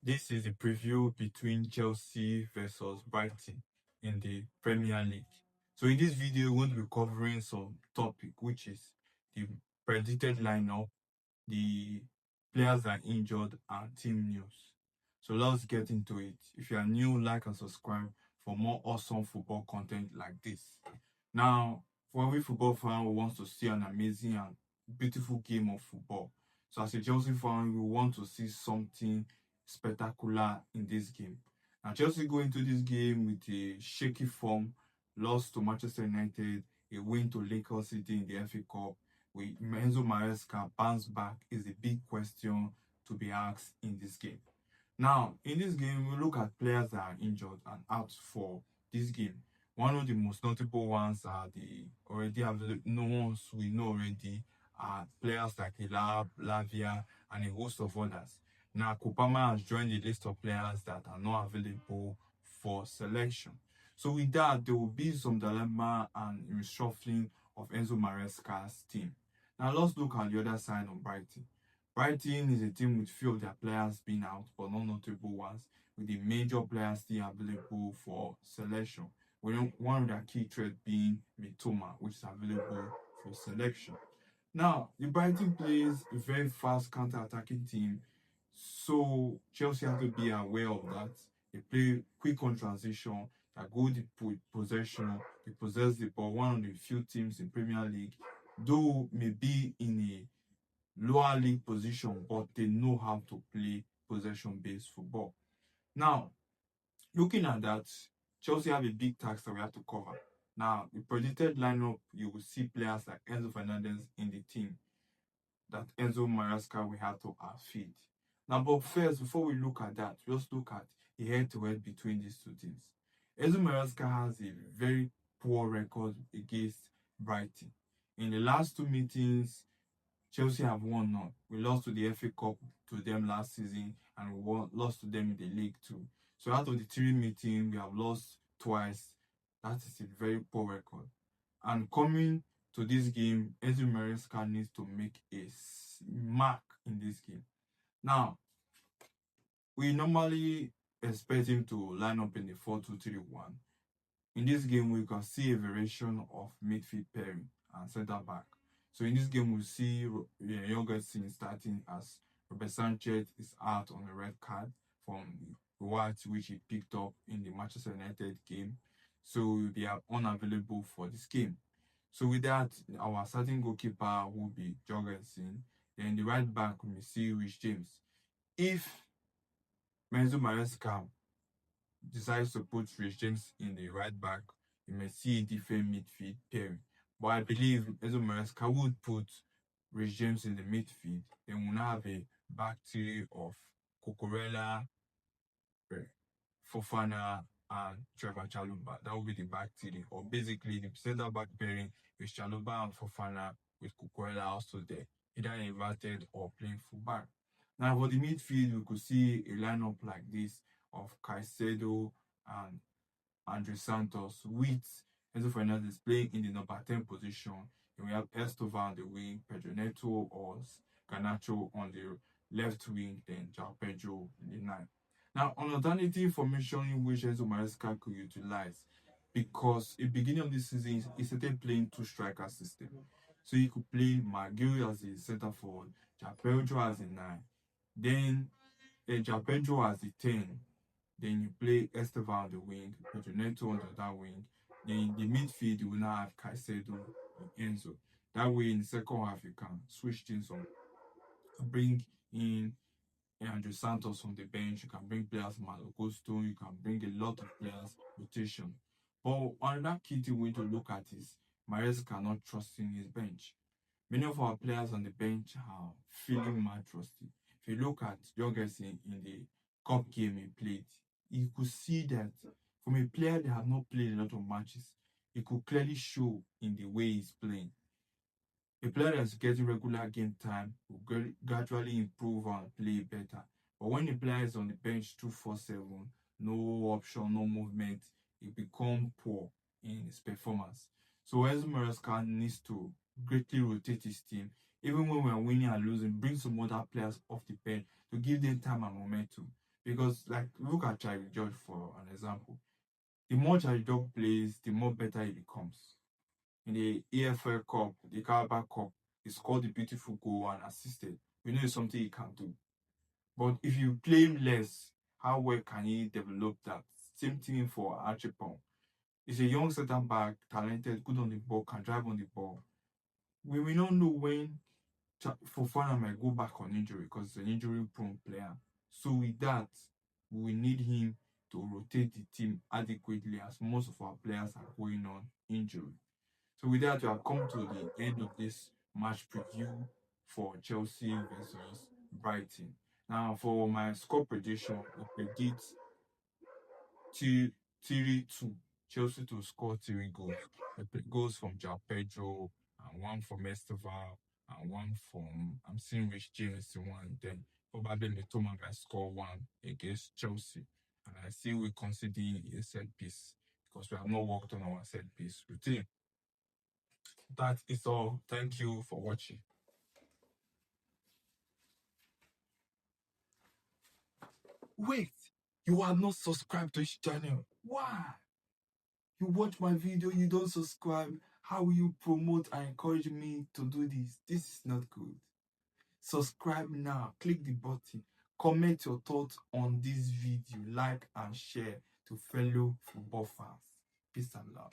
This is a preview between Chelsea versus Brighton in the Premier League. So in this video, we're going to be covering some topic, which is the predicted lineup, the players that are injured, and team news. So let's get into it. If you are new, like and subscribe for more awesome football content like this. Now, for every football fan who wants to see an amazing and beautiful game of football. So as a Chelsea fan, we want to see something spectacular in this game. Now, Chelsea go into this game with a shaky form, lost to Manchester United, a win to Lakers City in the FA Cup. With Enzo Maresca bounce back is a big question to be asked in this game. Now, in this game, we look at players that are injured and out for this game. One of the most notable ones are the already available no ones we know already are players like Elab, Lavia, and a host of others. Now, Kupama has joined the list of players that are not available for selection. So with that, there will be some dilemma and reshuffling of Enzo Maresca's team. Now let's look at the other side of Brighton. Brighton is a team with few of their players being out, but not notable ones, with the major players still available for selection. One of their key threats being Mitoma, which is available for selection. Now, the Brighton plays a very fast counter-attacking team, so Chelsea have to be aware of that. They play quick on transition, they go deep with possession, they possess the ball. One of the few teams in Premier League, though may be in a lower league position, but they know how to play possession-based football. Now, looking at that, Chelsea have a big task that we have to cover. Now, the predicted lineup, you will see players like Enzo Fernandez in the team that Enzo Maresca will have to feed. Now, but first, before we look at that, just look at the head-to-head between these two teams. Enzo Maresca has a very poor record against Brighton. In the last two meetings, Chelsea have won none. We lost to the FA Cup to them last season, and lost to them in the league too. So out of the three meetings, we have lost twice. That is a very poor record. And coming to this game, Enzo Maresca needs to make a mark in this game. Now, we normally expect him to line up in the 4-2-3-1. In this game, we can see a variation of midfield pairing and centre back. So in this game, we see Jorgensen starting as Robert Sanchez is out on a red card from White, which he picked up in the Manchester United game. So they are unavailable for this game. So with that, our starting goalkeeper will be Jorgensen. Then the right back, we may see Rich James. If Menzo Maresca decides to put Rich James in the right back, you may see a different midfield pairing. But I believe Enzo Maresca would put Rich James in the midfield. Then we'll now have a back three of Cucurella, Fofana, and Trevor Chalobah. That will be the back three. Or basically the centre back pairing with Chalobah and Fofana with Cucurella also there, either inverted or playing full back. Now for the midfield, we could see a lineup like this of Caicedo and Andre Santos with Enzo Fernandez playing in the number 10 position. And we have Estova on the wing, Pedro Neto or Garnacho on the left wing, then João Pedro in the 9. Now, an alternative formation in which Enzo Maresca could utilize, because at the beginning of the season, he started playing two striker system. So he could play Maguire as a centre forward, João Pedro as a 9, then João Pedro as a 10, then you play Estevan on the wing, Pedro Neto on the other wing. Then in the midfield, you will now have Caicedo and Enzo. That way, in the second half, you can switch things on. Bring in Andre Santos on the bench. You can bring players Malo Gusto. You can bring a lot of players rotation. But another key thing we need to look at is Mares cannot trust in his bench. Many of our players on the bench are feeling much trusty. If you look at Jorgensen in the cup game he played, you could see that from a player that have not played a lot of matches, it could clearly show in the way he's playing. A player that's getting regular game time will gradually improve and play better. But when the player is on the bench 2-4-7, no option, no movement, it becomes poor in his performance. So Enzo Maresca needs to greatly rotate his team, even when we're winning and losing, bring some other players off the bench to give them time and momentum. Because, like, look at Charlie George for an example. The more Charlie George plays, the more better he becomes. In the EFL Cup, the Carabao Cup, he scored a beautiful goal and assisted. We know it's something he can do. But if you play him less, how well can he develop that? Same thing for Archipong. He's a young centre back, talented, good on the ball, can drive on the ball. We will not know when Fofana might go back on injury because he's an injury-prone player. So with that, we need him to rotate the team adequately as most of our players are going on injury. So with that, we have come to the end of this match preview for Chelsea versus Brighton. Now, for my score prediction, I predict 3-2. Chelsea to score 3 goals. Goals from João Pedro, and one from Esteval, and one from, I'm seeing Rich James in one. Then probably Mitoma might score one against Chelsea. And I see we conceding a set piece because we have not worked on our set piece routine. That is all. Thank you for watching. Wait, you are not subscribed to this channel. Why? You watch my video, you don't subscribe. How will you promote and encourage me to do this? This is not good. Subscribe now. Click the button. Comment your thoughts on this video. Like and share to fellow football fans. Peace and love.